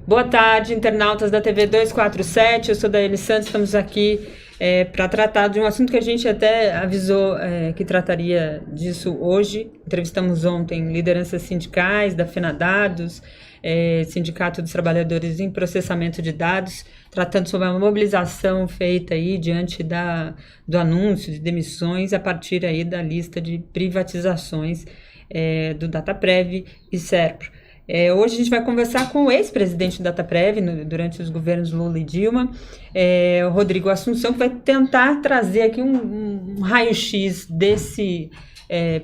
Boa tarde, internautas da TV 247, eu sou Daiane Santos, estamos aqui para tratar de um assunto que a gente até avisou que trataria disso hoje. Entrevistamos ontem lideranças sindicais da FENADADOS, Sindicato dos Trabalhadores em Processamento de Dados, tratando sobre a mobilização feita aí diante do anúncio de demissões a partir aí da lista de privatizações do Dataprev e Serpro. Hoje a gente vai conversar com o ex-presidente do Dataprev durante os governos Lula e Dilma, o Rodrigo Assunção, que vai tentar trazer aqui um raio-x desse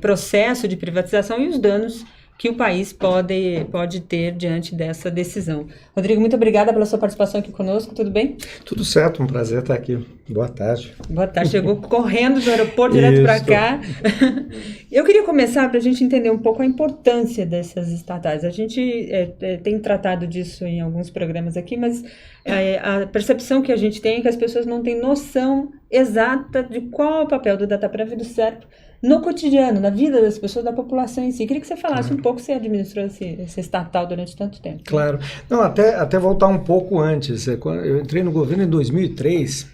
processo de privatização e os danos que o país pode ter diante dessa decisão. Rodrigo, muito obrigada pela sua participação aqui conosco, tudo bem? Tudo certo, um prazer estar aqui. Boa tarde. Boa tarde, chegou correndo do aeroporto direto para cá. Eu queria começar para a gente entender um pouco a importância dessas estatais. A gente tem tratado disso em alguns programas aqui, mas a percepção que a gente tem é que as pessoas não têm noção exata de qual é o papel do Dataprev e do Serpro no cotidiano, na vida das pessoas, da população em si. Queria que você falasse um pouco, você administrou esse estatal durante tanto tempo. Claro. Não, até voltar um pouco antes. Eu entrei no governo em 2003,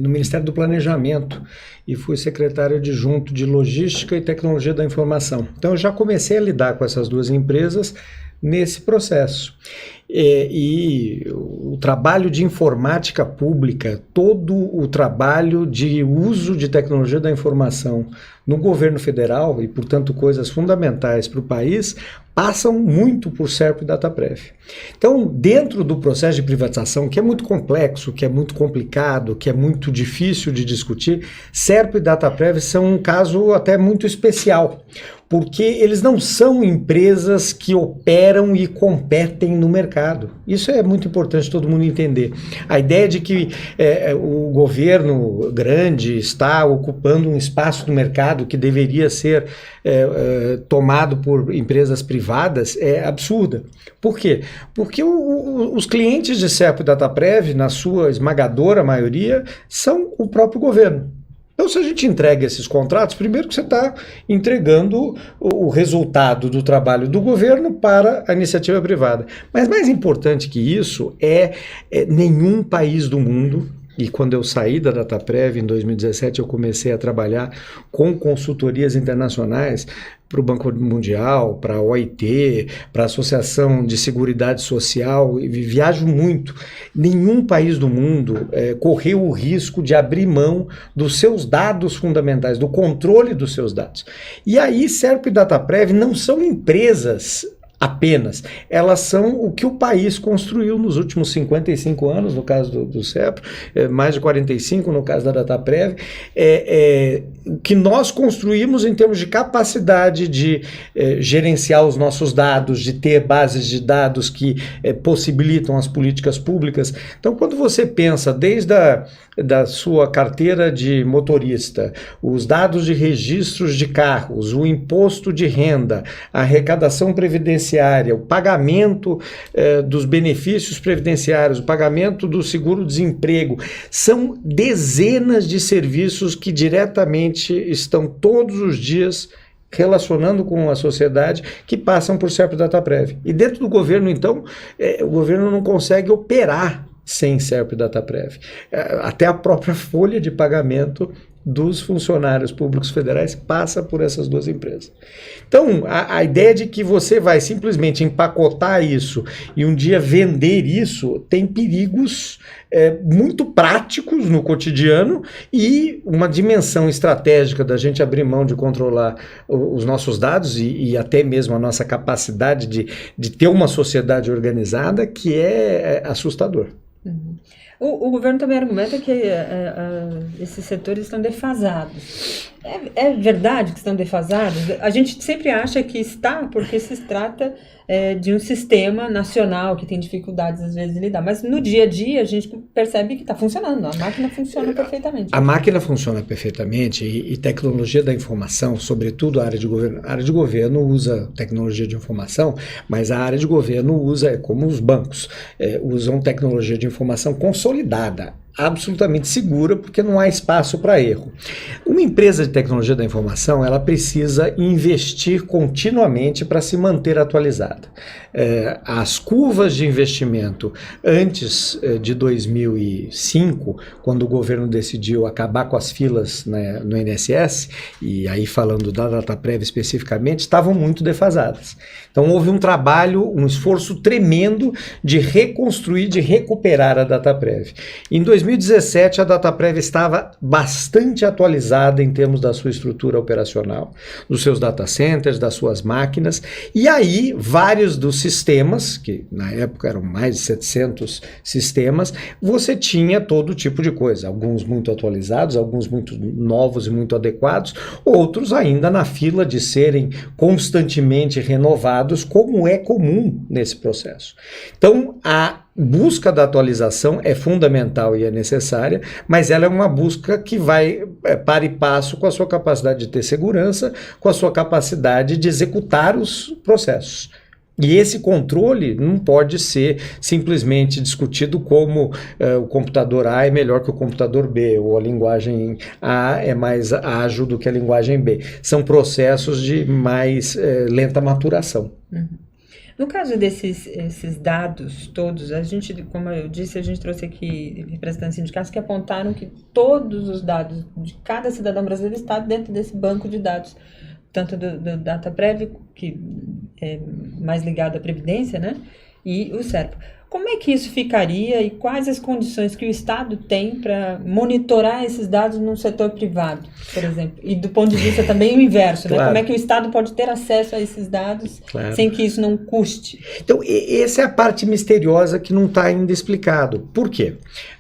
no Ministério do Planejamento, e fui secretário adjunto de Logística e Tecnologia da Informação. Então, eu já comecei a lidar com essas duas empresas nesse processo. E o trabalho de informática pública, todo o trabalho de uso de tecnologia da informação no governo federal e, portanto, coisas fundamentais para o país, passam muito por Serpro e Dataprev. Então, dentro do processo de privatização, que é muito complexo, que é muito complicado, que é muito difícil de discutir, Serpro e Dataprev são um caso até muito especial, porque eles não são empresas que operam e competem no mercado. Isso é muito importante todo mundo entender. A ideia de que o governo grande está ocupando um espaço no mercado que deveria ser tomado por empresas privadas é absurda. Por quê? Porque os clientes de Serpro e Dataprev, na sua esmagadora maioria, são o próprio governo. Então, se a gente entrega esses contratos, primeiro que você está entregando o resultado do trabalho do governo para a iniciativa privada. Mas mais importante que isso nenhum país do mundo, e quando eu saí da Dataprev em 2017, eu comecei a trabalhar com consultorias internacionais para o Banco Mundial, para a OIT, para a Associação de Seguridade Social, e viajo muito. Nenhum país do mundo correu o risco de abrir mão dos seus dados fundamentais, do controle dos seus dados. E aí, Serpro e Dataprev não são empresas apenas, elas são o que o país construiu nos últimos 55 anos, no caso do Serpro, mais de 45 no caso da Dataprev, que nós construímos em termos de capacidade de gerenciar os nossos dados, de ter bases de dados que possibilitam as políticas públicas. Então, quando você pensa desde da sua carteira de motorista, os dados de registros de carros, o imposto de renda, a arrecadação previdenciária, o pagamento dos benefícios previdenciários, o pagamento do seguro-desemprego, são dezenas de serviços que diretamente estão todos os dias relacionando com a sociedade, que passam por Serpro e Dataprev. E dentro do governo, então, o governo não consegue operar sem Serpro e Dataprev. Até a própria folha de pagamento dos funcionários públicos federais passa por essas duas empresas. Então, a ideia de que você vai simplesmente empacotar isso e um dia vender isso tem perigos muito práticos no cotidiano e uma dimensão estratégica da gente abrir mão de controlar os nossos dados e até mesmo a nossa capacidade de ter uma sociedade organizada que é assustador. Uhum. O governo também argumenta que esses setores estão defasados. É verdade que estão defasados? A gente sempre acha que está, porque se trata de um sistema nacional que tem dificuldades às vezes de lidar, mas no dia a dia a gente percebe que está funcionando, a máquina funciona perfeitamente. A máquina funciona perfeitamente e tecnologia da informação, sobretudo a área de governo usa tecnologia de informação, mas a área de governo usa, como os bancos, usam tecnologia de informação consolidada. absolutamente segura, porque não há espaço para erro. Uma empresa de tecnologia da informação, ela precisa investir continuamente para se manter atualizada. As curvas de investimento antes de 2005, quando o governo decidiu acabar com as filas, né, no INSS, e aí falando da Dataprev especificamente, estavam muito defasadas. Então houve um trabalho, um esforço tremendo de reconstruir, de recuperar a Dataprev. Em 2017, a Dataprev estava bastante atualizada em termos da sua estrutura operacional, dos seus data centers, das suas máquinas, e aí vários dos sistemas, que na época eram mais de 700 sistemas, você tinha todo tipo de coisa, alguns muito atualizados, alguns muito novos e muito adequados, outros ainda na fila de serem constantemente renovados, como é comum nesse processo. Então, a busca da atualização é fundamental e é necessária, mas ela é uma busca que vai par e passo com a sua capacidade de ter segurança, com a sua capacidade de executar os processos. E esse controle não pode ser simplesmente discutido como o computador A é melhor que o computador B, ou a linguagem A é mais ágil do que a linguagem B. São processos de mais lenta maturação. Uhum. No caso desses dados todos, a gente, como eu disse, a gente trouxe aqui representantes sindicais que apontaram que todos os dados de cada cidadão brasileiro estão dentro desse banco de dados, tanto do Dataprev, que é mais ligado à Previdência, né, e o SERPRO. Como é que isso ficaria e quais as condições que o Estado tem para monitorar esses dados no setor privado, por exemplo? E do ponto de vista também o inverso, né? Como é que o Estado pode ter acesso a esses dados sem que isso não custe? Então, essa é a parte misteriosa que não está ainda explicado. Por quê?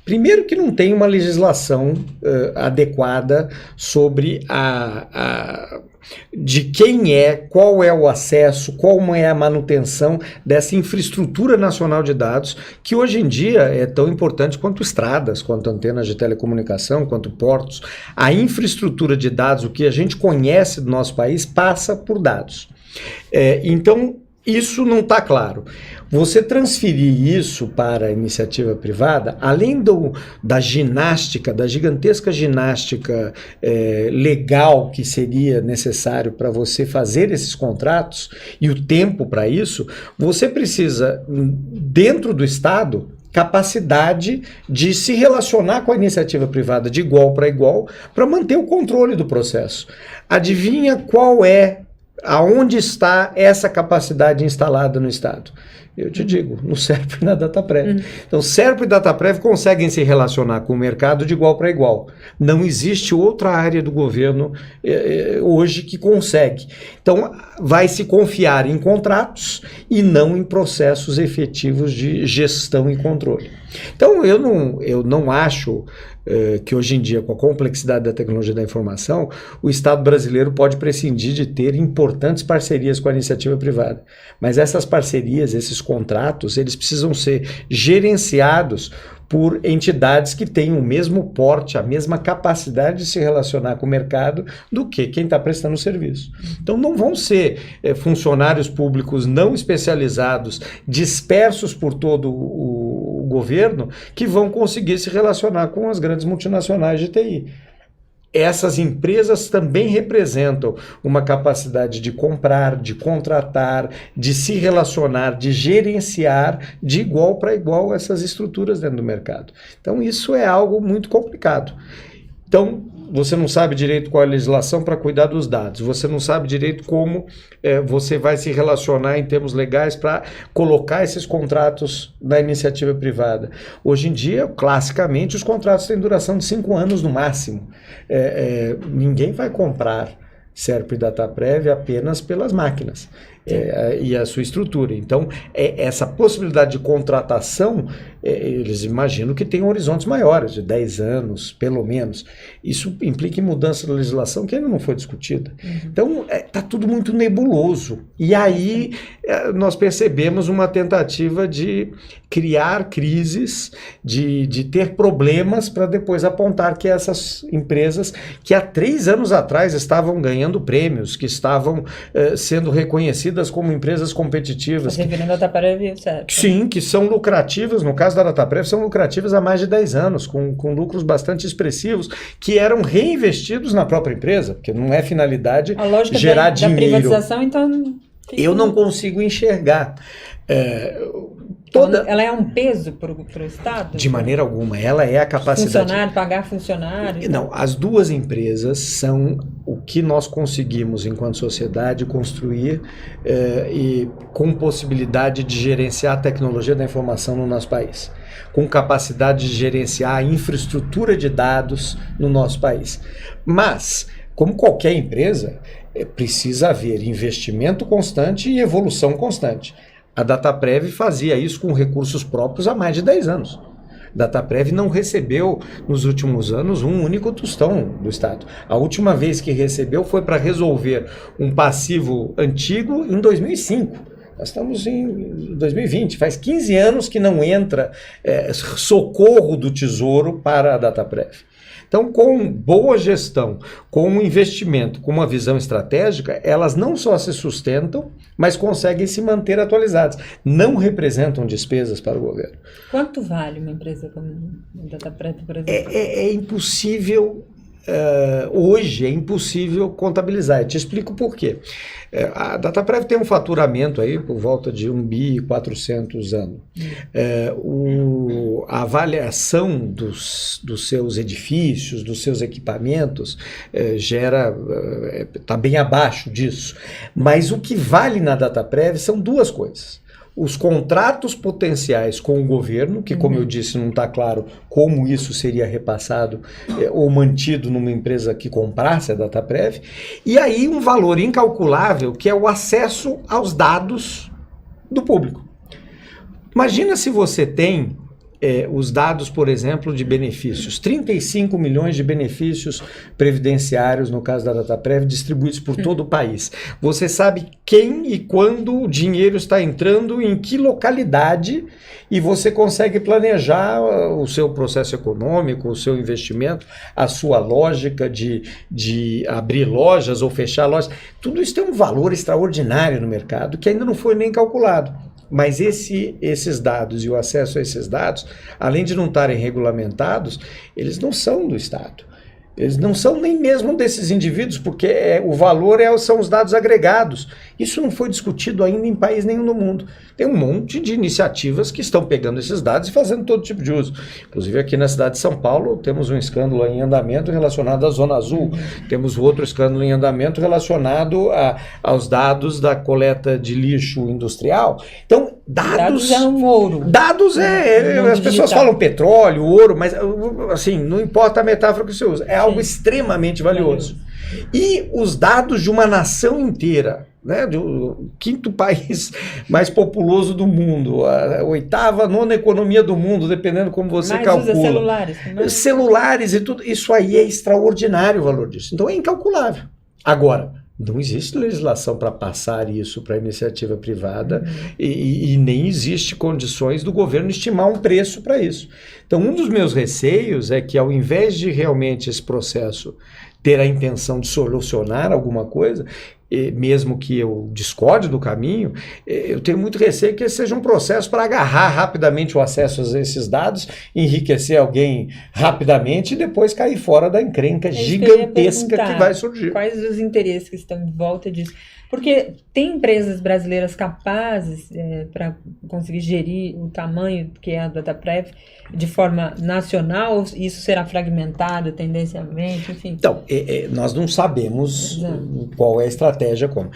Primeiro que não tem uma legislação adequada sobre de quem qual é o acesso, como é a manutenção dessa infraestrutura nacional de dados, que hoje em dia é tão importante quanto estradas, quanto antenas de telecomunicação, quanto portos. A infraestrutura de dados, o que a gente conhece do nosso país, passa por dados. Então, isso não está claro. Você transferir isso para a iniciativa privada, além da ginástica, da gigantesca ginástica legal que seria necessário para você fazer esses contratos e o tempo para isso, você precisa, dentro do Estado, capacidade de se relacionar com a iniciativa privada de igual para manter o controle do processo. Adivinha aonde está essa capacidade instalada no Estado? Eu te digo, no SERPRO e na Dataprev. Então, SERPRO e Dataprev conseguem se relacionar com o mercado de igual para igual. Não existe outra área do governo hoje que consegue. Então, vai se confiar em contratos e não em processos efetivos de gestão e controle. Então, eu não acho que hoje em dia, com a complexidade da tecnologia da informação, o Estado brasileiro pode prescindir de ter importantes parcerias com a iniciativa privada. Mas essas parcerias, esses contratos, eles precisam ser gerenciados por entidades que têm o mesmo porte, a mesma capacidade de se relacionar com o mercado do que quem está prestando o serviço. Então não vão ser funcionários públicos não especializados, dispersos por todo o governo, que vão conseguir se relacionar com as grandes multinacionais de TI. Essas empresas também representam uma capacidade de comprar, de contratar, de se relacionar, de gerenciar de igual para igual essas estruturas dentro do mercado. Então isso é algo muito complicado. Então você não sabe direito qual é a legislação para cuidar dos dados, você não sabe direito como você vai se relacionar em termos legais para colocar esses contratos da iniciativa privada. Hoje em dia, classicamente, os contratos têm duração de 5 anos no máximo. Ninguém vai comprar SERPRO e Dataprev apenas pelas máquinas e a sua estrutura. Então, essa possibilidade de contratação, eles imaginam que tem horizontes maiores, de 10 anos, pelo menos. Isso implica em mudança da legislação que ainda não foi discutida. Então, está tudo muito nebuloso. E aí, nós percebemos uma tentativa de criar crises, de ter problemas para depois apontar que essas empresas que há 3 anos atrás estavam ganhando prêmios, que estavam sendo reconhecidas reconhecidas como empresas competitivas. Você vira Dataprev, certo? Sim, que são lucrativas, no caso da Dataprev, são lucrativas há mais de 10 anos, com lucros bastante expressivos, que eram reinvestidos na própria empresa, porque não é finalidade a lógica gerar da dinheiro. privatização, então... Eu não consigo enxergar. Ela é um peso para o Estado? De maneira alguma. Ela é a capacidade... Pagar funcionário? Não, as duas empresas são o que nós conseguimos, enquanto sociedade, construir e com possibilidade de gerenciar a tecnologia da informação no nosso país, com capacidade de gerenciar a infraestrutura de dados no nosso país. Mas, como qualquer empresa, precisa haver investimento constante e evolução constante. A Dataprev fazia isso com recursos próprios há mais de 10 anos. A Dataprev não recebeu, nos últimos anos, um único tostão do Estado. A última vez que recebeu foi para resolver um passivo antigo em 2005. Nós estamos em 2020, faz 15 anos que não entra socorro do Tesouro para a Dataprev. Então, com boa gestão, com um investimento, com uma visão estratégica, elas não só se sustentam, mas conseguem se manter atualizadas. Não representam despesas para o governo. Quanto vale uma empresa como a Dataprev, por exemplo? É impossível... hoje é impossível contabilizar. Eu te explico por quê. A Dataprev tem um faturamento aí por volta de 1.400 anos. A avaliação dos seus edifícios, dos seus equipamentos, está bem abaixo disso. Mas o que vale na Dataprev são duas coisas. Os contratos potenciais com o governo, que, como eu disse, não está claro como isso seria repassado ou mantido numa empresa que comprasse a Dataprev, e aí um valor incalculável, que é o acesso aos dados do público. Imagina se você tem os dados, por exemplo, de benefícios, 35 milhões de benefícios previdenciários, no caso da Dataprev, distribuídos por todo o país. Você sabe quem e quando o dinheiro está entrando, em que localidade, e você consegue planejar o seu processo econômico, o seu investimento, a sua lógica de abrir lojas ou fechar lojas. Tudo isso tem um valor extraordinário no mercado, que ainda não foi nem calculado. Mas esses dados e o acesso a esses dados, além de não estarem regulamentados, eles não são do Estado. Eles não são nem mesmo desses indivíduos, porque o valor são os dados agregados. Isso não foi discutido ainda em país nenhum do mundo. Tem um monte de iniciativas que estão pegando esses dados e fazendo todo tipo de uso. Inclusive aqui na cidade de São Paulo temos um escândalo em andamento relacionado à Zona Azul. Temos outro escândalo em andamento relacionado aos dados da coleta de lixo industrial. Então, dados é um ouro. Dados as pessoas falam petróleo, ouro, mas assim, não importa a metáfora que você usa. É algo extremamente valioso. E os dados de uma nação inteira, né, do quinto país mais populoso do mundo, a oitava, nona economia do mundo, dependendo como você calcula. Usa celulares. Celulares e tudo, isso aí é extraordinário o valor disso. Então é incalculável. Agora, não existe legislação para passar isso para a iniciativa privada e nem existe condições do governo estimar um preço para isso. Então, um dos meus receios é que, ao invés de realmente esse processo ter a intenção de solucionar alguma coisa, mesmo que eu discorde do caminho, eu tenho muito receio que esse seja um processo para agarrar rapidamente o acesso a esses dados, enriquecer alguém rapidamente e depois cair fora da encrenca gigantesca que vai surgir. Quais os interesses que estão em volta disso? Porque tem empresas brasileiras capazes para conseguir gerir o tamanho que é a Dataprev de forma nacional, ou isso será fragmentado tendencialmente, enfim? Então, nós não sabemos qual é a estratégia como.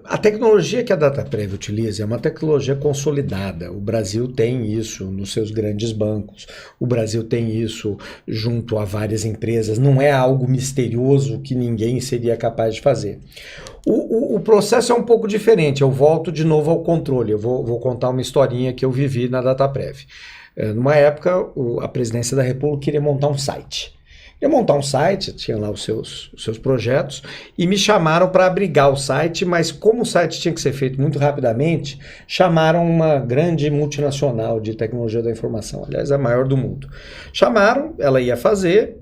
A tecnologia que a Dataprev utiliza é uma tecnologia consolidada. O Brasil tem isso nos seus grandes bancos. O Brasil tem isso junto a várias empresas. Não é algo misterioso que ninguém seria capaz de fazer. O processo é um pouco diferente. Eu volto de novo ao controle. Eu vou contar uma historinha que eu vivi na Dataprev. Numa época, a presidência da República queria montar um site. Ia montar um site, tinha lá os seus projetos, e me chamaram para abrigar o site, mas como o site tinha que ser feito muito rapidamente, chamaram uma grande multinacional de tecnologia da informação, aliás, a maior do mundo. Chamaram, ela ia fazer,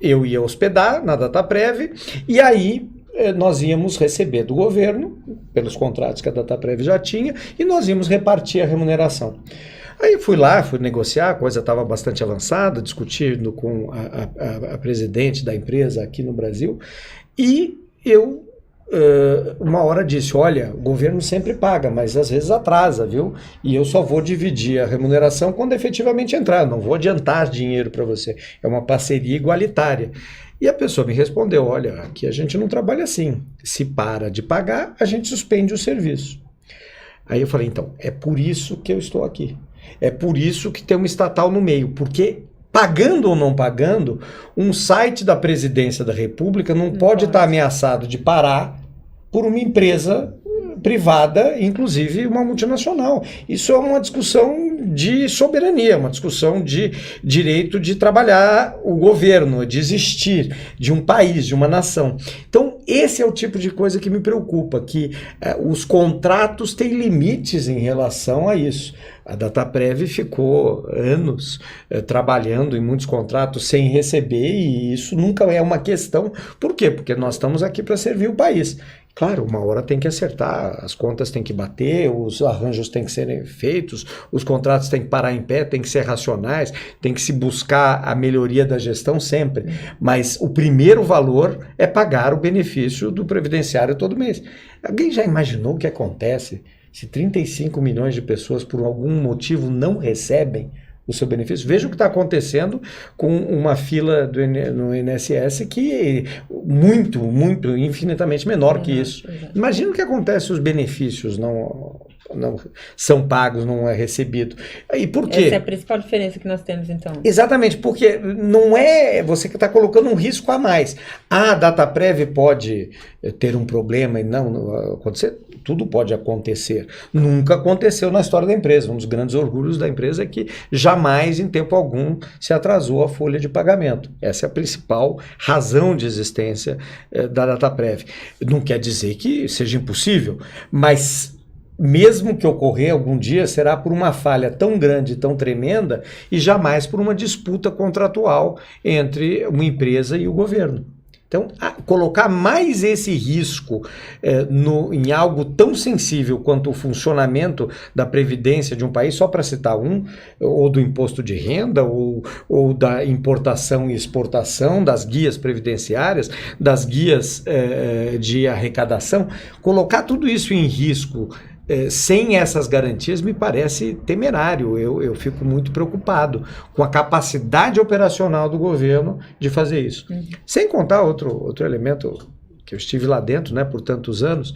eu ia hospedar na Dataprev, e aí nós íamos receber do governo, pelos contratos que a Dataprev já tinha, e nós íamos repartir a remuneração. Aí fui negociar, a coisa estava bastante avançada, discutindo com a presidente da empresa aqui no Brasil, e eu uma hora disse, olha, o governo sempre paga, mas às vezes atrasa, viu? E eu só vou dividir a remuneração quando efetivamente entrar, não vou adiantar dinheiro para você, é uma parceria igualitária. E a pessoa me respondeu, olha, aqui a gente não trabalha assim, se para de pagar, a gente suspende o serviço. Aí eu falei, então, é por isso que eu estou aqui, é por isso que tem uma estatal no meio, porque pagando ou não pagando, um site da Presidência da República não pode estar ameaçado de parar por uma empresa privada, inclusive uma multinacional. Isso é uma discussão de soberania, uma discussão de direito de trabalhar o governo, de existir, de um país, de uma nação. Então, esse é o tipo de coisa que me preocupa, que os contratos têm limites em relação a isso. A Dataprev ficou anos trabalhando em muitos contratos sem receber, e isso nunca é uma questão. Por quê? Porque nós estamos aqui para servir o país. Claro, uma hora tem que acertar, as contas têm que bater, os arranjos têm que serem feitos, os contratos têm que parar em pé, têm que ser racionais, tem que se buscar a melhoria da gestão sempre. Mas o primeiro valor é pagar o benefício do previdenciário todo mês. Alguém já imaginou o que acontece se 35 milhões de pessoas por algum motivo não recebem o seu benefício? Veja o que está acontecendo com uma fila no INSS que é muito, infinitamente menor que isso. Imagina o que acontece se os benefícios não são pagos, não é recebido. E por quê? Essa é a principal diferença que nós temos, então. Exatamente, porque não é você que está colocando um risco a mais. A Dataprev pode ter um problema e não acontecer. Tudo pode acontecer. Nunca aconteceu na história da empresa. Um dos grandes orgulhos da empresa é que jamais, em tempo algum, se atrasou a folha de pagamento. Essa é a principal razão de existência da Dataprev. Não quer dizer que seja impossível, mas mesmo que ocorrer algum dia, será por uma falha tão grande, tão tremenda, e jamais por uma disputa contratual entre uma empresa e o governo. Então, colocar mais esse risco em algo tão sensível quanto o funcionamento da previdência de um país, só para citar um, ou do imposto de renda, ou da importação e exportação, das guias previdenciárias, das guias de arrecadação, colocar tudo isso em risco sem essas garantias me parece temerário. Eu fico muito preocupado com a capacidade operacional do governo de fazer isso. Sem contar outro elemento que eu estive lá dentro, né, por tantos anos,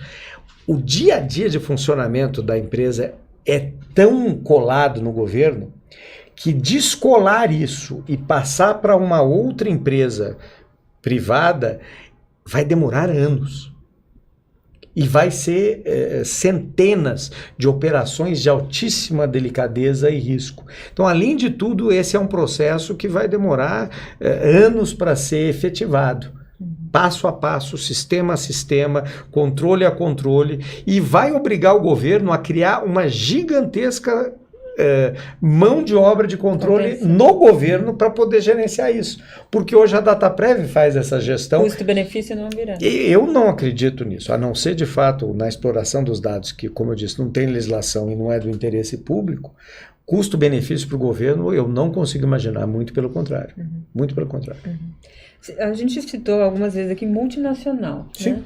o dia a dia de funcionamento da empresa é tão colado no governo que descolar isso e passar para uma outra empresa privada vai demorar anos. E vai ser centenas de operações de altíssima delicadeza e risco. Então, além de tudo, esse é um processo que vai demorar anos para ser efetivado. Passo a passo, sistema a sistema, controle a controle, e vai obrigar o governo a criar uma gigantesca mão de obra de controle no governo para poder gerenciar isso. Porque hoje a Dataprev faz essa gestão. Custo-benefício não virá. Eu não acredito nisso, a não ser de fato na exploração dos dados, que, como eu disse, não tem legislação e não é do interesse público. Custo-benefício para o governo eu não consigo imaginar, muito pelo contrário. Muito pelo contrário. A gente citou algumas vezes aqui multinacional. Sim. Né?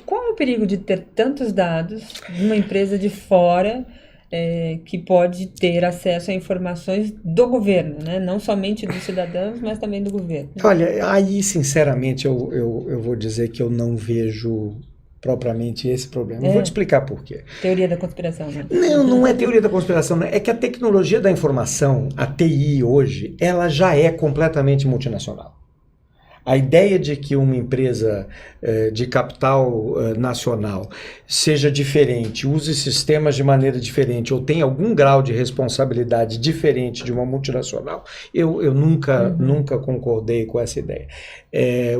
Qual é o perigo de ter tantos dados de uma empresa de fora que pode ter acesso a informações do governo, né? Não somente dos cidadãos, mas também do governo? Olha, aí sinceramente eu vou dizer que eu não vejo propriamente esse problema. Eu vou te explicar por quê. Teoria da conspiração, né? Não é teoria da conspiração, né? É que a tecnologia da informação, a TI hoje, ela já é completamente multinacional. A ideia de que uma empresa de capital nacional seja diferente, use sistemas de maneira diferente ou tenha algum grau de responsabilidade diferente de uma multinacional, eu nunca concordei com essa ideia.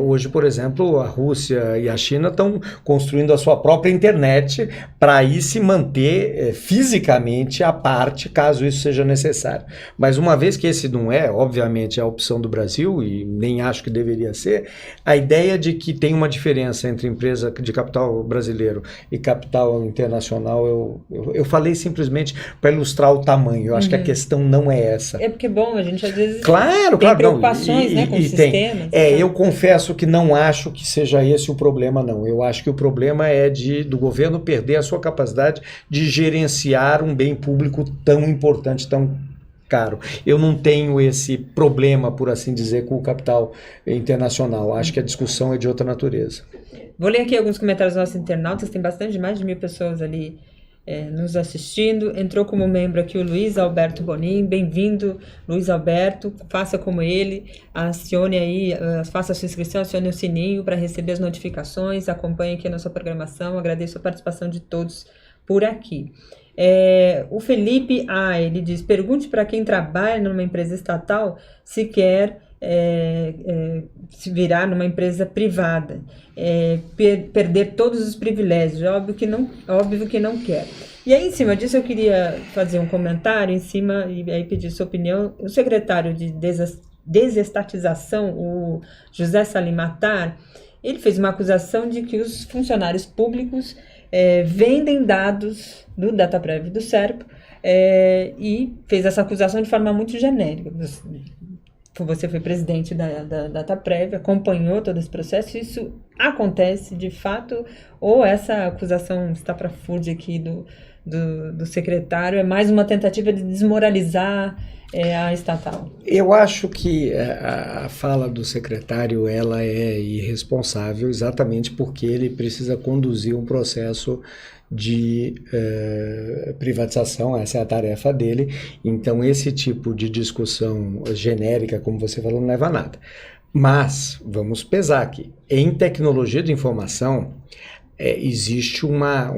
Hoje, por exemplo, a Rússia e a China estão construindo a sua própria internet para aí se manter fisicamente à parte, caso isso seja necessário. Mas uma vez que esse não é, obviamente, a opção do Brasil, e nem acho que deveria acontecer, a ideia de que tem uma diferença entre empresa de capital brasileiro e capital internacional, eu falei simplesmente para ilustrar o tamanho. Eu acho que a questão não é essa. É porque é bom, a gente às vezes tem preocupações, né, com o sistema. Eu confesso que não acho que seja esse o problema, não. Eu acho que o problema é do governo perder a sua capacidade de gerenciar um bem público tão importante, tão caro. Eu não tenho esse problema, por assim dizer, com o capital internacional. Acho que a discussão é de outra natureza. Vou ler aqui alguns comentários dos nossos internautas, tem bastante, mais de 1.000 pessoas ali nos assistindo. Entrou como membro aqui o Luiz Alberto Bonin. Bem-vindo, Luiz Alberto. Faça como ele, acione aí, faça a sua inscrição, acione o sininho para receber as notificações, acompanhe aqui a nossa programação. Agradeço a participação de todos por aqui. O Felipe, ele diz, pergunte para quem trabalha numa empresa estatal se quer se virar numa empresa privada, perder todos os privilégios, óbvio que não quer. E aí, em cima disso, eu queria fazer um comentário em cima e aí pedir sua opinião. O secretário de desestatização, o José Salim Matar, ele fez uma acusação de que os funcionários públicos vendem dados do Dataprev e do SERPRO, e fez essa acusação de forma muito genérica. Você foi presidente da Dataprev, acompanhou todo esse processo, isso acontece de fato, ou essa acusação estapafúrdia aqui do secretário é mais uma tentativa de desmoralizar a estatal? Eu acho que a fala do secretário ela é irresponsável exatamente porque ele precisa conduzir um processo de privatização, essa é a tarefa dele. Então esse tipo de discussão genérica, como você falou, não leva a nada. Mas vamos pesar aqui, em tecnologia de informação existe uma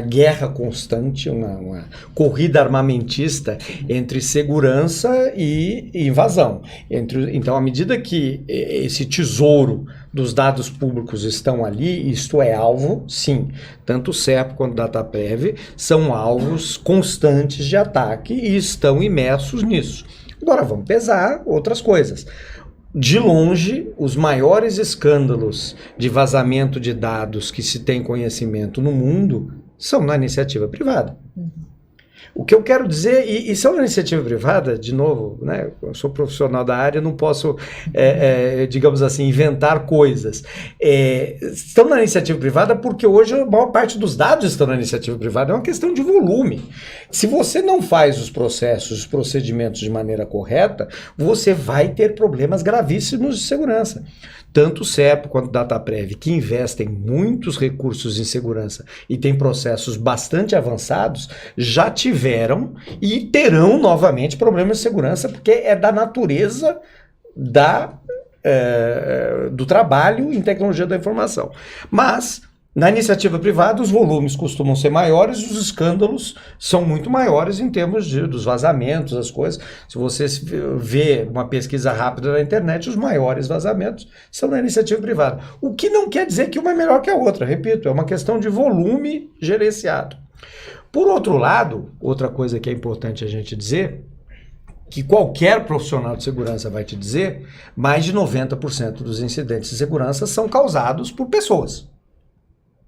guerra constante, uma corrida armamentista entre segurança e invasão. Então, à medida que esse tesouro dos dados públicos estão ali, isto é alvo, sim. Tanto o SERPRO quanto o Dataprev são alvos constantes de ataque e estão imersos nisso. Agora, vamos pesar outras coisas. De longe, os maiores escândalos de vazamento de dados que se tem conhecimento no mundo são na iniciativa privada. O que eu quero dizer, e são na iniciativa privada, de novo, né, eu sou profissional da área, não posso, digamos assim, inventar coisas. Estão na iniciativa privada porque hoje a maior parte dos dados estão na iniciativa privada, é uma questão de volume. Se você não faz os processos, os procedimentos de maneira correta, você vai ter problemas gravíssimos de segurança. Tanto o SERPRO quanto o Dataprev, que investem muitos recursos em segurança e têm processos bastante avançados, já tiveram e terão novamente problemas de segurança, porque é da natureza do trabalho em tecnologia da informação. Mas na iniciativa privada, os volumes costumam ser maiores, os escândalos são muito maiores em termos dos vazamentos, as coisas. Se você vê uma pesquisa rápida na internet, os maiores vazamentos são na iniciativa privada. O que não quer dizer que uma é melhor que a outra, repito, é uma questão de volume gerenciado. Por outro lado, outra coisa que é importante a gente dizer, que qualquer profissional de segurança vai te dizer, mais de 90% dos incidentes de segurança são causados por pessoas.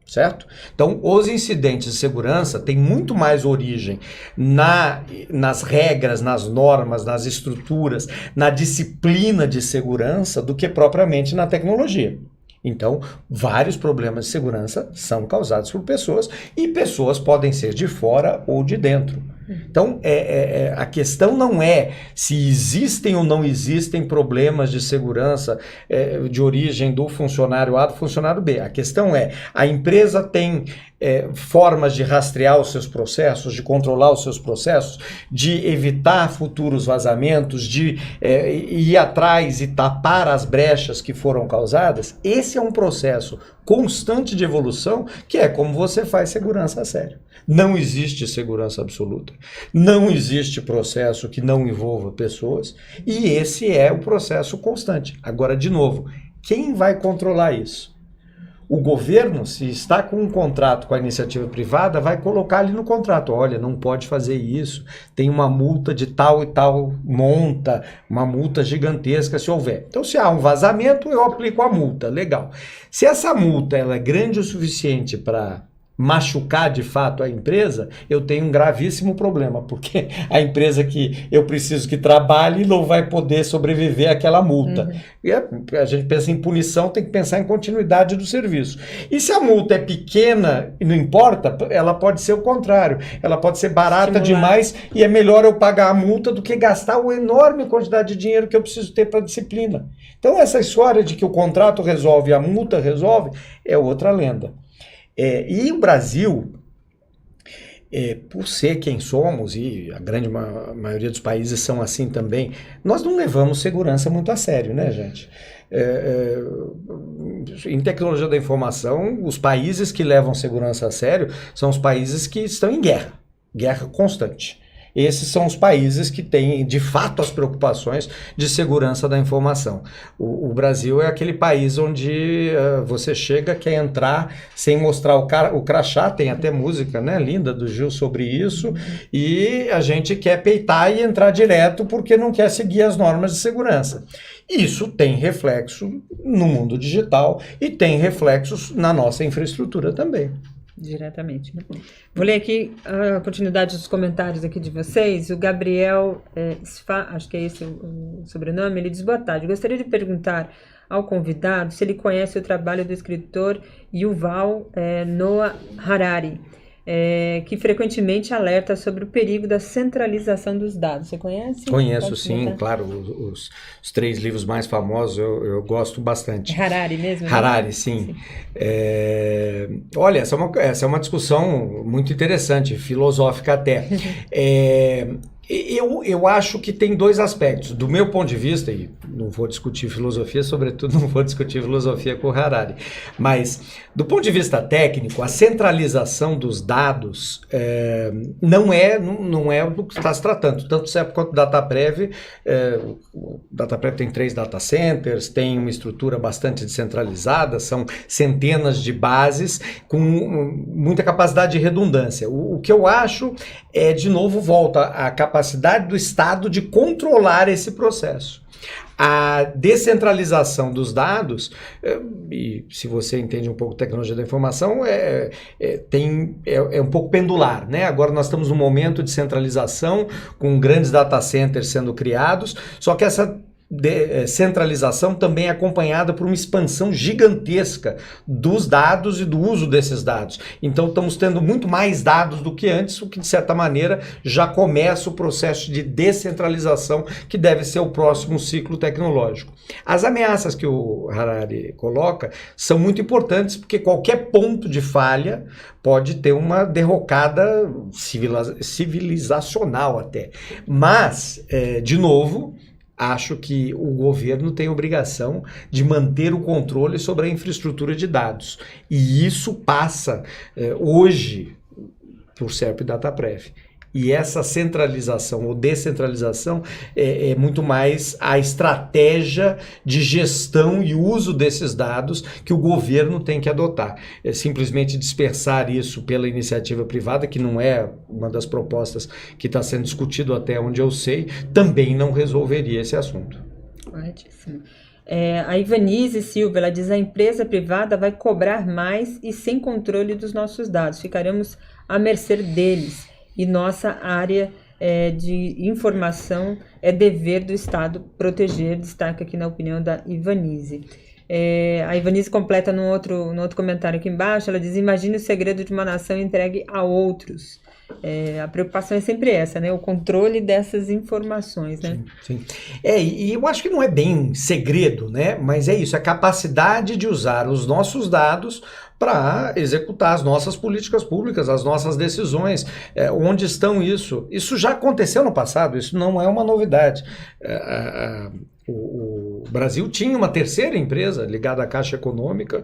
Certo? Então, os incidentes de segurança têm muito mais origem nas regras, nas normas, nas estruturas, na disciplina de segurança do que propriamente na tecnologia. Então, vários problemas de segurança são causados por pessoas e pessoas podem ser de fora ou de dentro. Então, a questão não é se existem ou não existem problemas de segurança de origem do funcionário A, do funcionário B. A questão é, a empresa tem formas de rastrear os seus processos, de controlar os seus processos, de evitar futuros vazamentos, de ir atrás e tapar as brechas que foram causadas. Esse é um processo constante de evolução, que é como você faz segurança a sério. Não existe segurança absoluta, não existe processo que não envolva pessoas, e esse é o processo constante. Agora, de novo, quem vai controlar isso? O governo, se está com um contrato com a iniciativa privada, vai colocar ali no contrato, olha, não pode fazer isso, tem uma multa de tal e tal monta, uma multa gigantesca se houver. Então, se há um vazamento, eu aplico a multa, legal. Se essa multa ela é grande o suficiente para machucar de fato a empresa, eu tenho um gravíssimo problema, porque a empresa que eu preciso que trabalhe não vai poder sobreviver àquela multa. E a gente pensa em punição, tem que pensar em continuidade do serviço. E se a multa é pequena e não importa, ela pode ser o contrário, ela pode ser barata demais e é melhor eu pagar a multa do que gastar uma enorme quantidade de dinheiro que eu preciso ter para a disciplina. Então essa história de que o contrato resolve e a multa resolve é outra lenda. E o Brasil, por ser quem somos, e a grande maioria dos países são assim também, nós não levamos segurança muito a sério, né, gente? Em tecnologia da informação, os países que levam segurança a sério são os países que estão em guerra constante. Esses são os países que têm, de fato, as preocupações de segurança da informação. O Brasil é aquele país onde você chega, quer entrar sem mostrar o crachá, tem até música, né, linda do Gil sobre isso, e a gente quer peitar e entrar direto porque não quer seguir as normas de segurança. Isso tem reflexo no mundo digital e tem reflexos na nossa infraestrutura também. Diretamente, né? Vou ler aqui a continuidade dos comentários aqui de vocês. O Gabriel acho que é esse o sobrenome, ele diz: boa tarde, gostaria de perguntar ao convidado se ele conhece o trabalho do escritor Yuval Noah Harari, que frequentemente alerta sobre o perigo da centralização dos dados. Você conhece? Conheço, sim, claro. Os 3 livros mais famosos eu gosto bastante. Harari mesmo? Harari, né? sim. Olha, essa é uma discussão muito interessante, filosófica até. Eu acho que tem 2 aspectos. Do meu ponto de vista, e não vou discutir filosofia, sobretudo não vou discutir filosofia com o Harari, mas do ponto de vista técnico, a centralização dos dados não é do que está se tratando. Tanto o CEP quanto o DataPrev. O DataPrev tem 3 data centers, tem uma estrutura bastante descentralizada, são centenas de bases com muita capacidade de redundância. O que eu acho de novo, volta à capacidade do Estado de controlar esse processo. A descentralização dos dados, e se você entende um pouco de tecnologia da informação, é um pouco pendular, né? Agora nós estamos num momento de centralização, com grandes data centers sendo criados, só que essa centralização também é acompanhada por uma expansão gigantesca dos dados e do uso desses dados. Então estamos tendo muito mais dados do que antes, o que de certa maneira já começa o processo de descentralização que deve ser o próximo ciclo tecnológico. As ameaças que o Harari coloca são muito importantes porque qualquer ponto de falha pode ter uma derrocada civilizacional até. Mas, de novo, acho que o governo tem obrigação de manter o controle sobre a infraestrutura de dados. E isso passa, hoje, por CERP e DataPrev. E essa centralização ou descentralização é muito mais a estratégia de gestão e uso desses dados que o governo tem que adotar. Simplesmente dispersar isso pela iniciativa privada, que não é uma das propostas que está sendo discutido até onde eu sei, também não resolveria esse assunto. Corretíssimo. A Ivanise Silva, ela diz: a empresa privada vai cobrar mais e sem controle dos nossos dados. Ficaremos à mercê deles. E nossa área de informação é dever do Estado proteger, destaca aqui na opinião da Ivanise. A Ivanise completa no outro comentário aqui embaixo, ela diz: imagine o segredo de uma nação entregue a outros. A preocupação é sempre essa, né? O controle dessas informações, né? Sim. E eu acho que não é bem segredo, né? Mas é isso, a capacidade de usar os nossos dados para executar as nossas políticas públicas, as nossas decisões. Onde estão isso? Isso já aconteceu no passado, isso não é uma novidade. o Brasil tinha uma terceira empresa ligada à Caixa Econômica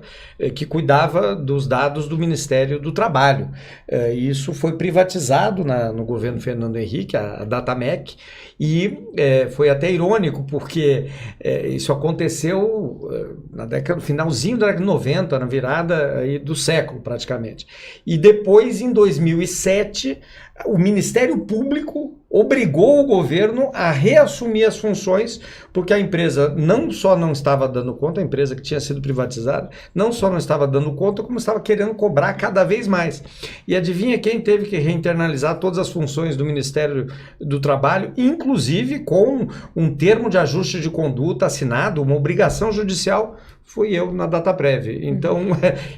que cuidava dos dados do Ministério do Trabalho. Isso foi privatizado no governo Fernando Henrique, a Datamec, e foi até irônico, porque isso aconteceu no finalzinho da década de 90, na virada aí do século, praticamente. E depois, em 2007, o Ministério Público obrigou o governo a reassumir as funções, porque a empresa não só não estava dando conta, a empresa que tinha sido privatizada, não só não estava dando conta, como estava querendo cobrar cada vez mais. E adivinha quem teve que reinternalizar todas as funções do Ministério do Trabalho, inclusive com um termo de ajuste de conduta assinado, uma obrigação judicial? Fui eu na Dataprev. Então,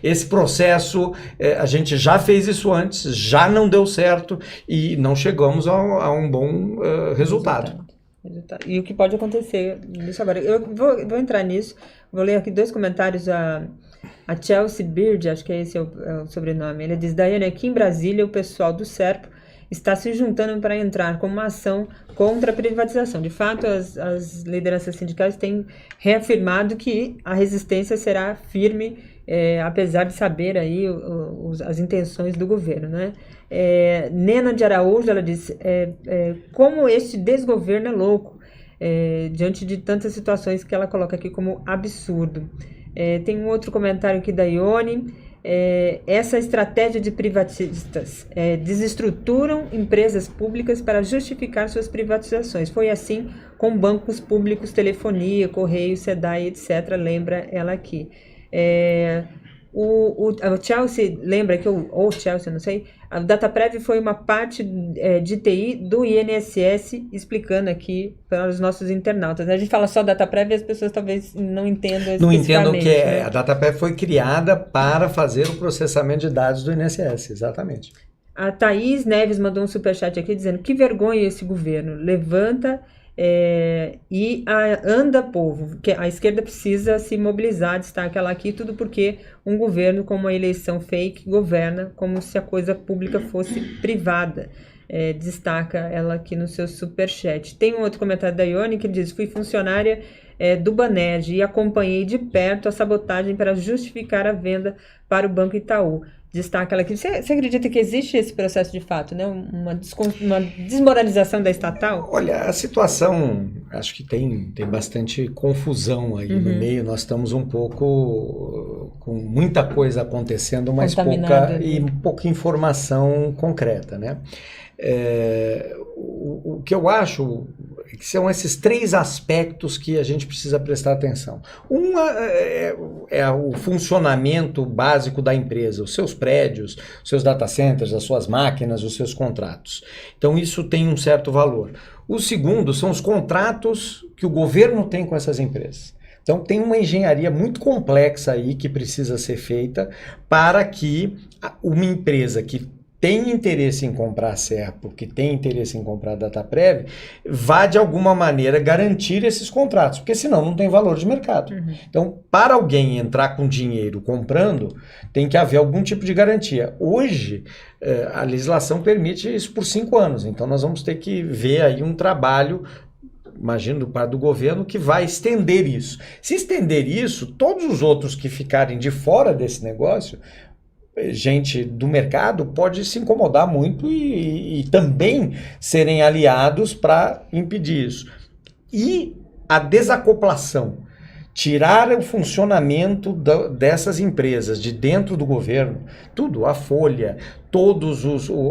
esse processo, a gente já fez isso antes, já não deu certo e não chegamos a um bom resultado. E o que pode acontecer nisso agora? Eu vou entrar nisso, vou ler aqui 2 comentários. A Chelsea Beard, acho que esse é o sobrenome, ele diz: Daiane, aqui em Brasília o pessoal do SERPO está se juntando para entrar com uma ação contra a privatização. De fato, as lideranças sindicais têm reafirmado que a resistência será firme, apesar de saber aí as intenções do governo, né? Nena de Araújo, ela diz, como este desgoverno é louco, diante de tantas situações que ela coloca aqui como absurdo. Tem um outro comentário aqui da Ione. Essa estratégia de privatistas desestruturam empresas públicas para justificar suas privatizações. Foi assim com bancos públicos, telefonia, correio, SEDAI, etc. Lembra ela aqui. O Chelsea lembra que ou Chelsea, não sei, a Dataprev foi uma parte de TI do INSS, explicando aqui para os nossos internautas. A gente fala só Dataprev e as pessoas talvez não entendam especificamente. Não entendam que né? A Dataprev foi criada para fazer o processamento de dados do INSS, exatamente. A Thaís Neves mandou um superchat aqui dizendo: que vergonha esse governo, levanta e anda povo, que a esquerda precisa se mobilizar, destaca ela aqui, tudo porque um governo com uma eleição fake governa como se a coisa pública fosse privada. Destaca ela aqui no seu superchat. Tem um outro comentário da Ione que diz: fui funcionária do Banerj e acompanhei de perto a sabotagem para justificar a venda para o Banco Itaú. Destaca ela aqui. Você acredita que existe esse processo de fato, né? Uma desmoralização da estatal? Olha, a situação, acho que tem bastante confusão aí no meio. Nós estamos um pouco com muita coisa acontecendo, mas pouca informação concreta, né? O que eu acho que são esses 3 aspectos que a gente precisa prestar atenção. Uma é o funcionamento básico da empresa, os seus prédios, os seus data centers, as suas máquinas, os seus contratos. Então isso tem um certo valor. O segundo são os contratos que o governo tem com essas empresas. Então tem uma engenharia muito complexa aí que precisa ser feita para que uma empresa que tem interesse em comprar a Serpo, que tem interesse em comprar a Dataprev, vá de alguma maneira garantir esses contratos, porque senão não tem valor de mercado. Então, para alguém entrar com dinheiro comprando, tem que haver algum tipo de garantia. Hoje, a legislação permite isso por 5 anos, então nós vamos ter que ver aí um trabalho, imagino, do parte do governo, que vai estender isso. Se estender isso, todos os outros que ficarem de fora desse negócio, gente do mercado, pode se incomodar muito e também serem aliados para impedir isso. E a desacoplação, tirar o funcionamento dessas empresas de dentro do governo, tudo, a folha,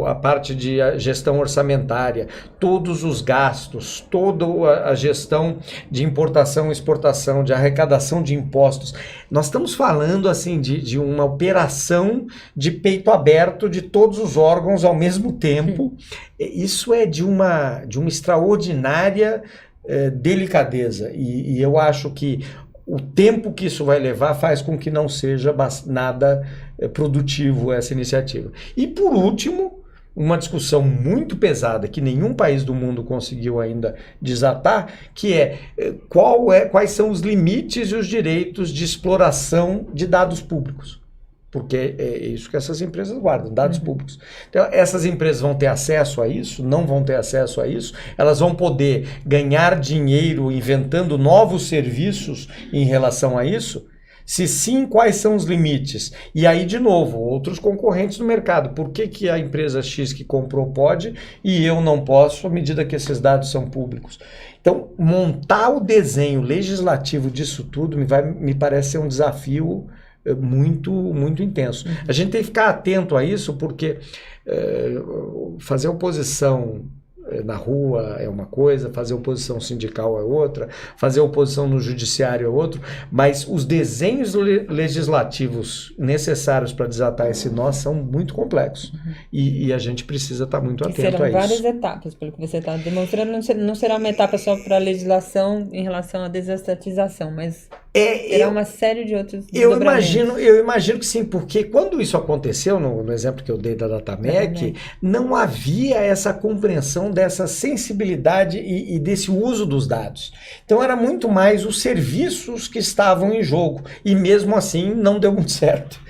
a parte de gestão orçamentária, todos os gastos, toda a gestão de importação e exportação, de arrecadação de impostos. Nós estamos falando assim de uma operação de peito aberto de todos os órgãos ao mesmo tempo. Isso é de uma extraordinária delicadeza e eu acho que o tempo que isso vai levar faz com que não seja nada produtivo essa iniciativa. E, por último, uma discussão muito pesada que nenhum país do mundo conseguiu ainda desatar, que quais são os limites e os direitos de exploração de dados públicos. porque é isso que essas empresas guardam, dados públicos. Então, essas empresas vão ter acesso a isso? Não vão ter acesso a isso? Elas vão poder ganhar dinheiro inventando novos serviços em relação a isso? Se sim, quais são os limites? E aí, de novo, outros concorrentes no mercado. Por que a empresa X que comprou pode e eu não posso, à medida que esses dados são públicos? Então, montar o desenho legislativo disso tudo me parece ser um desafio muito, muito intenso. A gente tem que ficar atento a isso, porque fazer oposição na rua é uma coisa, fazer oposição sindical é outra, fazer oposição no judiciário é outro, mas os desenhos legislativos necessários para desatar esse nó são muito complexos e a gente precisa estar muito atento a isso. Serão várias etapas, pelo que você está demonstrando, não será uma etapa só para a legislação em relação à desestatização, mas terá uma série de outros desdobramentos. Eu imagino que sim, porque quando isso aconteceu, no exemplo que eu dei da Datamec, não havia essa compreensão dessa sensibilidade e desse uso dos dados. Então era muito mais os serviços que estavam em jogo e mesmo assim não deu muito certo.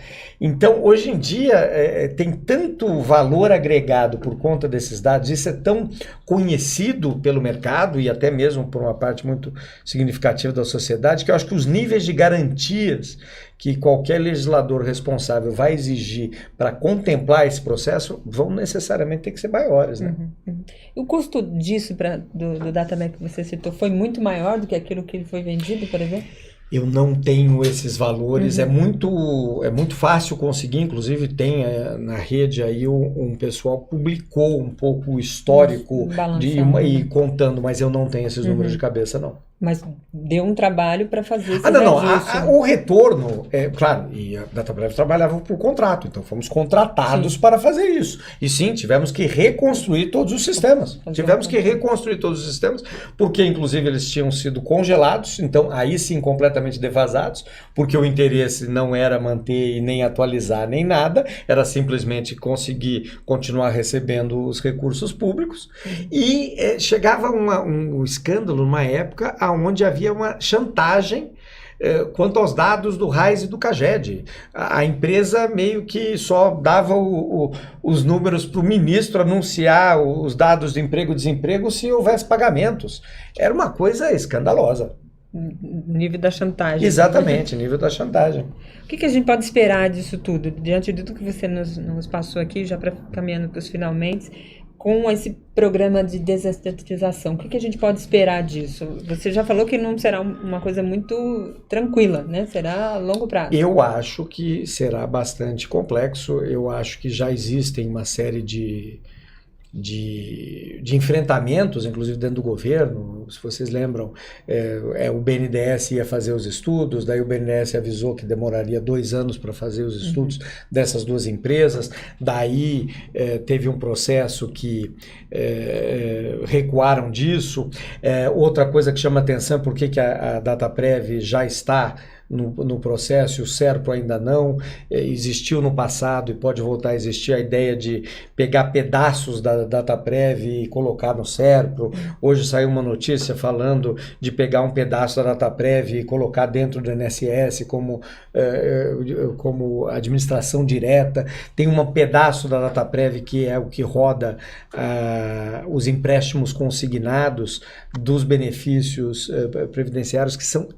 Então, hoje em dia, tem tanto valor agregado por conta desses dados, isso é tão conhecido pelo mercado e até mesmo por uma parte muito significativa da sociedade, que eu acho que os níveis de garantias que qualquer legislador responsável vai exigir para contemplar esse processo vão necessariamente ter que ser maiores, né? O custo disso, do Datamec que você citou, foi muito maior do que aquilo que ele foi vendido, por exemplo? Eu não tenho esses valores, é muito fácil conseguir, inclusive tem na rede aí um pessoal publicou um pouco o histórico e contando, mas eu não tenho esses números de cabeça, não. Mas deu um trabalho para fazer esse o retorno, claro, e a Dataprev trabalhava por contrato, então fomos contratados para fazer isso. E sim, tivemos que reconstruir todos os sistemas. Porque inclusive eles tinham sido congelados, então aí sim completamente defasados, porque o interesse não era manter e nem atualizar nem nada, era simplesmente conseguir continuar recebendo os recursos públicos. E chegava um escândalo numa época onde havia uma chantagem quanto aos dados do RAIS e do CAGED. A empresa meio que só dava os números para o ministro anunciar os dados de emprego e desemprego se houvesse pagamentos. Era uma coisa escandalosa. Nível da chantagem. Exatamente, nível da chantagem. O que a gente pode esperar disso tudo? Diante de tudo que você nos passou aqui, já caminhando para os finalmente, com esse programa de desestatização, o que a gente pode esperar disso? Você já falou que não será uma coisa muito tranquila, né? Será a longo prazo. Eu acho que será bastante complexo. Eu acho que já existem uma série de enfrentamentos, inclusive dentro do governo. Se vocês lembram, o BNDES ia fazer os estudos, daí o BNDES avisou que demoraria 2 anos para fazer os estudos dessas duas empresas, daí teve um processo que recuaram disso. Outra coisa que chama atenção, por que a Dataprev já está no processo, e o SERPRO ainda não, existiu no passado e pode voltar a existir a ideia de pegar pedaços da Dataprev e colocar no SERPRO. Hoje saiu uma notícia falando de pegar um pedaço da Dataprev e colocar dentro do INSS como administração direta. Tem um pedaço da Dataprev que é o que roda os empréstimos consignados dos benefícios previdenciários, que são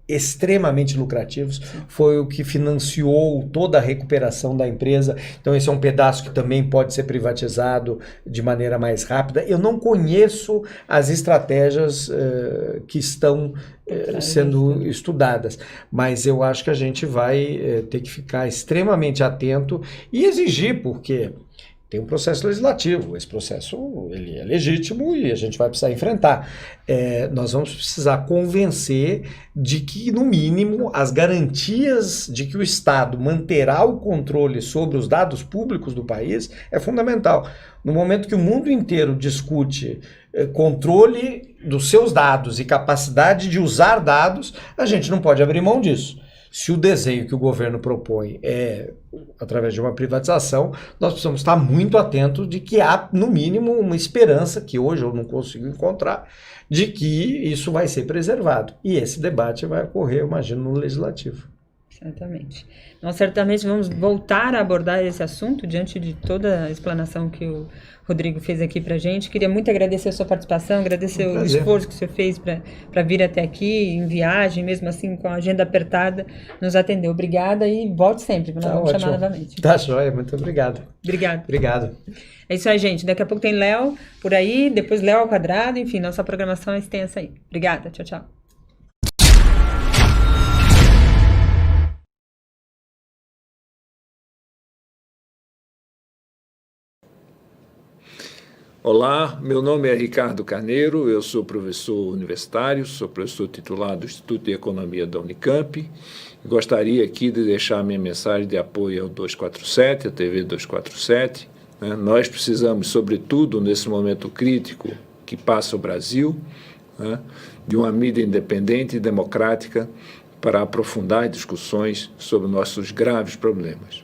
extremamente lucrativos, foi o que financiou toda a recuperação da empresa. Então esse é um pedaço que também pode ser privatizado de maneira mais rápida. Eu não conheço as estratégias que estão sendo estudadas, mas eu acho que a gente vai ter que ficar extremamente atento e exigir, porque tem um processo legislativo, esse processo ele é legítimo e a gente vai precisar enfrentar. Nós vamos precisar convencer de que, no mínimo, as garantias de que o Estado manterá o controle sobre os dados públicos do país é fundamental. No momento que o mundo inteiro discute controle dos seus dados e capacidade de usar dados, a gente não pode abrir mão disso. Se o desenho que o governo propõe é através de uma privatização, nós precisamos estar muito atentos de que há, no mínimo, uma esperança, que hoje eu não consigo encontrar, de que isso vai ser preservado. E esse debate vai ocorrer, eu imagino, no Legislativo. Exatamente. Nós certamente vamos voltar a abordar esse assunto diante de toda a explanação que o Rodrigo fez aqui para a gente. Queria muito agradecer a sua participação, agradecer o esforço que o senhor fez para vir até aqui, em viagem, mesmo assim com a agenda apertada, nos atendeu. Obrigada e volte sempre, nós vamos chamar novamente. Tá joia, muito obrigado. Obrigado. É isso aí, gente. Daqui a pouco tem Léo por aí, depois Léo ao quadrado, enfim, nossa programação é extensa aí. Obrigada, tchau, tchau. Olá, meu nome é Ricardo Carneiro, eu sou professor universitário, sou professor titular do Instituto de Economia da Unicamp. Gostaria aqui de deixar minha mensagem de apoio ao 247, a TV 247. Nós precisamos, sobretudo nesse momento crítico que passa o Brasil, de uma mídia independente e democrática para aprofundar discussões sobre nossos graves problemas.